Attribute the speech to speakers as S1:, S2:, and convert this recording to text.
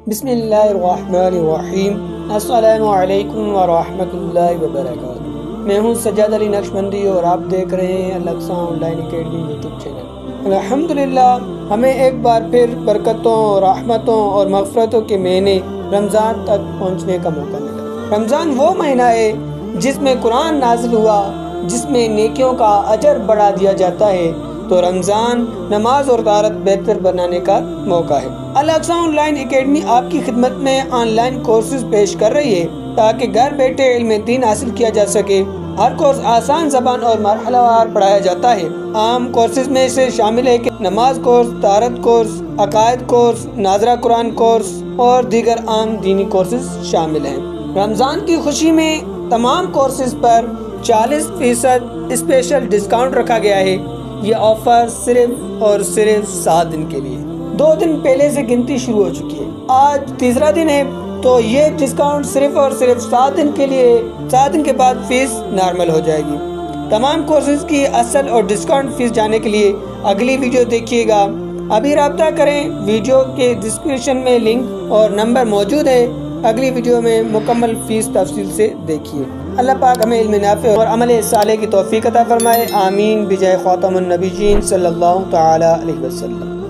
S1: بسم اللہ الرحمن الرحیم۔ السلام علیکم ورحمۃ اللہ وبرکاتہ۔ میں ہوں سجاد علی نقشبندی اور آپ دیکھ رہے ہیں Al Aqsa online academy YouTube channel. الحمدللہ ہمیں ایک بار پھر برکتوں، رحمتوں اور مغفرتوں کے مہینے رمضان تک پہنچنے کا موقع ملا۔ رمضان وہ مہینہ ہے جس میں قرآن نازل ہوا، جس میں نیکیوں کا اجر بڑھا دیا جاتا ہے، تو رمضان نماز اور طہارت بہتر بنانے کا موقع ہے۔ الاقصیٰ آن لائن اکیڈمی آپ کی خدمت میں آن لائن کورسز پیش کر رہی ہے تاکہ گھر بیٹھے علم دین حاصل کیا جا سکے۔ ہر کورس آسان زبان اور مرحلہ وار پڑھایا جاتا ہے۔ عام کورسز میں سے شامل ہے کہ نماز کورس، طہارت کورس، عقائد کورس، ناظرہ قرآن کورس اور دیگر عام دینی کورسز شامل ہیں۔ رمضان کی خوشی میں تمام کورسز پر 40% اسپیشل ڈسکاؤنٹ رکھا گیا ہے۔ یہ آفر صرف اور صرف 7 دن کے لیے۔ 2 دن پہلے سے گنتی شروع ہو چکی ہے۔ آج تیسرا دن ہے تو یہ ڈسکاؤنٹ صرف اور صرف 7 دن کے لیے۔ 7 دن کے بعد فیس نارمل ہو جائے گی۔ تمام کورسز کی اصل اور ڈسکاؤنٹ فیس جاننے کے لیے اگلی ویڈیو دیکھیے گا۔ ابھی رابطہ کریں، ویڈیو کے ڈسکرپشن میں لنک اور نمبر موجود ہے۔ اگلی ویڈیو میں مکمل فیس تفصیل سے دیکھیے۔ اللہ پاک ہمیں علم نافع اور عمل صالح کی توفیق عطا فرمائے، آمین بجائے خاتم النبیین صلی اللہ تعالی علیہ وسلم۔